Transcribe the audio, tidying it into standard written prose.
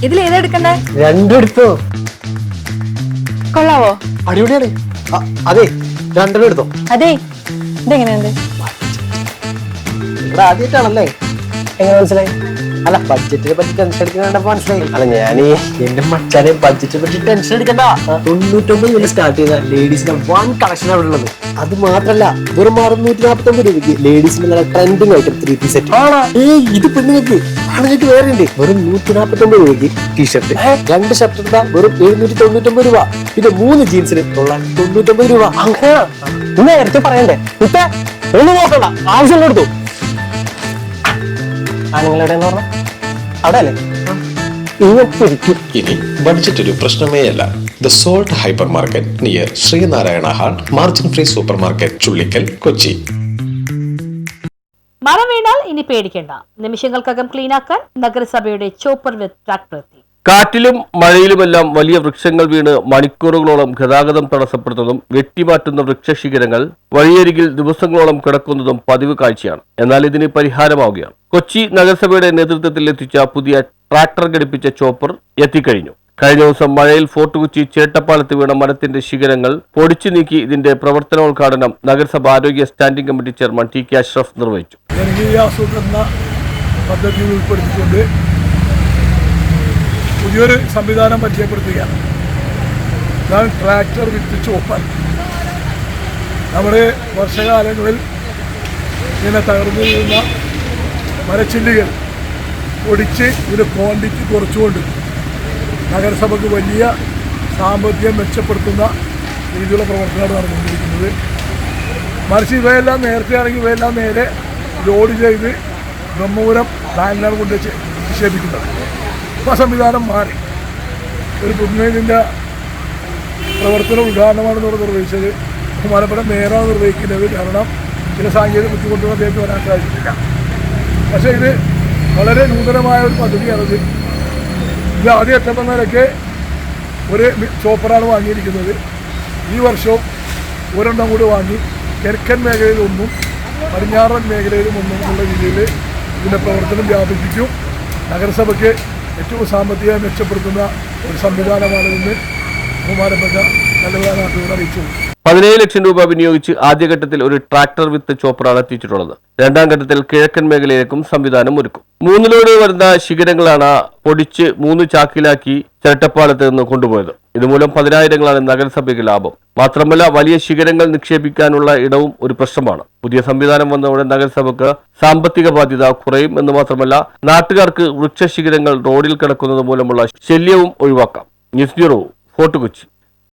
ഇതിൽ ഏതാ എടുക്കണ്ടേ? രണ്ടും എടുത്തോ. കൊള്ളാവോ? അടിപൊളിയാണ്. അതെ, രണ്ടെണ്ണം എടുത്തോ. അതെ, ഇതെങ്ങനെയുണ്ട്? ഇവിടെ ആദ്യമായിട്ടാണല്ലേ? എങ്ങനെ മനസ്സിലായി? അല്ല, ബഡ്ജറ്റിനെ പറ്റി ടെൻഷൻ എടുക്കണ്ടപ്പോ മനസ്സിലായി. അല്ല, ഞാൻ എന്റെ മച്ചാനെ ബഡ്ജറ്റിനെ പറ്റി ടെൻഷൻ എടുക്കണ്ട. 99 മുതൽ സ്റ്റാർട്ട് ചെയ്ത ലേഡീസിന്റെ വൺ കളക്ഷൻ അവിടെ ഉള്ളത്. അത് മാത്രല്ല, വെറും 649 രൂപയ്ക്ക് ലേഡീസിന്റെ നല്ല ട്രെൻഡിങ് ആയിട്ട് 3 പീസ് സെറ്റ്. ഇത് പെണ്ണുങ്ങൾക്ക് ആണുങ്ങൾക്ക് വേറെ ഉണ്ട്. വെറും 149 രൂപയ്ക്ക് ടീഷർട്ട്, 2 ഷർട്ട് എടുത്താ വെറും 799 രൂപ. പിന്നെ 3 ജീൻസിന് 999 രൂപ. അങ്ങനെ നേരത്തെ പറയണ്ടേ? ഇപ്പൊ ഒന്നും നോക്കണ്ട, ആവശ്യമുള്ള എടുത്തു. ആണുങ്ങളെവിടെയെന്ന് പറഞ്ഞ അവിടെ അല്ലേ? ഇനി ബഡ്ജറ്റ് ഒരു പ്രശ്നമേ അല്ല. The salt hyper market near Sreenarayana hall, margin free super market, Chullickal, Kochi. മഴ വീണാൽ ഇനി പേടിക്കേണ്ട. നിമിഷങ്ങൾക്കകം ക്ലീനാക്കാൻ നഗരസഭയുടെ ചോപ്പർ വിത്ത് ട്രാക്ടർ എത്തി. കാറ്റിലും മഴയിലുമെല്ലാം വലിയ വൃക്ഷങ്ങൾ വീണ് മണിക്കൂറുകളോളം ഗതാഗതം തടസ്സപ്പെടുന്നതും വെട്ടിമാറ്റുന്ന വൃക്ഷശിഖരങ്ങൾ വഴിയരികിൽ ദിവസങ്ങളോളം കിടക്കുന്നതും പതിവ് കാഴ്ചയാണ്. എന്നാൽ ഇതിന് പരിഹാരമാവുകയാണ്. കൊച്ചി നഗരസഭയുടെ നേതൃത്വത്തിൽ എത്തിച്ച പുതിയ ട്രാക്ടർ ഘടിപ്പിച്ച ചോപ്പർ എത്തിക്കഴിഞ്ഞു. കഴിഞ്ഞ ദിവസം മഴയിൽ ഫോർട്ട് കൊച്ചി ചേട്ടപ്പാലത്ത് വീണ മരത്തിന്റെ ശിഖരങ്ങൾ പൊടിച്ചു നീക്കി ഇതിന്റെ പ്രവർത്തനോദ്ഘാടനം നഗരസഭ ആരോഗ്യ standing committee chairman T K Ashraf നിർവഹിച്ചു. പുതിയൊരു സംവിധാനം പരിചയപ്പെടുത്തുകയാണ്. ഞാൻ ട്രാക്ടർ വിത്ത് ചോപ്പർ. നമ്മുടെ വർഷകാലങ്ങളിൽ ഇങ്ങനെ തകർന്നു വീഴുന്ന മരച്ചില്ലുകൾ പൊടിച്ച് ഇതിന് ക്വാണ്ടിറ്റി കുറച്ചുകൊണ്ട് നഗരസഭയ്ക്ക് വലിയ സാമ്പത്തികം മെച്ചപ്പെടുത്തുന്ന രീതിയിലുള്ള പ്രവർത്തനമാണ് നടന്നുകൊണ്ടിരിക്കുന്നത്. മറിച്ച് ഇവയെല്ലാം നേരത്തെ ആണെങ്കിൽ ഇവയെല്ലാം നേരെ ലോഡ് ചെയ്ത് ബ്രഹ്മപുരം ടാങ്കിലാണ് കൊണ്ട് നിക്ഷേപിക്കുന്നത്. ഇപ്പോൾ സംവിധാനം മാറി. ഒരു പുതുമേതിൻ്റെ പ്രവർത്തന ഉദ്ഘാടനമാണ് നിർവഹിച്ചത്. ബഹുമാനപ്പെട്ട മേയറാണ് നിർവഹിക്കുന്നത്. കാരണം ചില സാങ്കേതിക ബുദ്ധിമുട്ടുകൾ അദ്ദേഹത്തിന് വരാൻ സാധിച്ചിട്ടില്ല. പക്ഷേ ഇത് വളരെ നൂതനമായ ഒരു പദ്ധതിയാണത്. ഇത് ആദ്യം എത്തപ്പെടുന്നവരൊക്കെ ഒരു ചോപ്പറാണ് വാങ്ങിയിരിക്കുന്നത്. ഈ വർഷവും ഒരെണ്ണം കൂടി വാങ്ങി കിഴക്കൻ മേഖലയിൽ ഒന്നും പടിഞ്ഞാറൻ മേഖലയിലും ഒന്നും എന്നുള്ള രീതിയിൽ ഇതിൻ്റെ പ്രവർത്തനം വ്യാപിപ്പിക്കും. നഗരസഭയ്ക്ക് ഏറ്റവും സാമ്പത്തികമായി മെച്ചപ്പെടുത്തുന്ന ഒരു സംവിധാനമാണിതെന്ന് ബഹുമാനപ്പെട്ട നാട്ടുകാർ അറിയിച്ചു. 17 ലക്ഷം രൂപ വിനിയോഗിച്ച് ആദ്യഘട്ടത്തിൽ ഒരു ട്രാക്ടർ വിത്ത് ചോപ്പറാണ് എത്തിച്ചിട്ടുള്ളത്. രണ്ടാം ഘട്ടത്തിൽ കിഴക്കൻ മേഖലയിലേക്കും സംവിധാനം ഒരുക്കും. 3 ലോഡ് വരുന്ന ശിഖരങ്ങളാണ് പൊടിച്ച് 3 ചാക്കിലാക്കി ചേട്ടപ്പാലത്ത് നിന്ന് കൊണ്ടുപോയത്. ഇതുമൂലം 10,000ങ്ങളാണ് നഗരസഭയ്ക്ക് ലാഭം. മാത്രമല്ല, വലിയ ശിഖരങ്ങൾ നിക്ഷേപിക്കാനുള്ള ഇടവും ഒരു പ്രശ്നമാണ്. പുതിയ സംവിധാനം വന്നതോടെ നഗരസഭയ്ക്ക് സാമ്പത്തിക ബാധ്യത കുറയും എന്ന് മാത്രമല്ല, നാട്ടുകാർക്ക് വൃക്ഷശിഖരങ്ങൾ റോഡിൽ കിടക്കുന്നത് മൂലമുള്ള ശല്യവും ഒഴിവാക്കാം. News bureau, fort Kochi.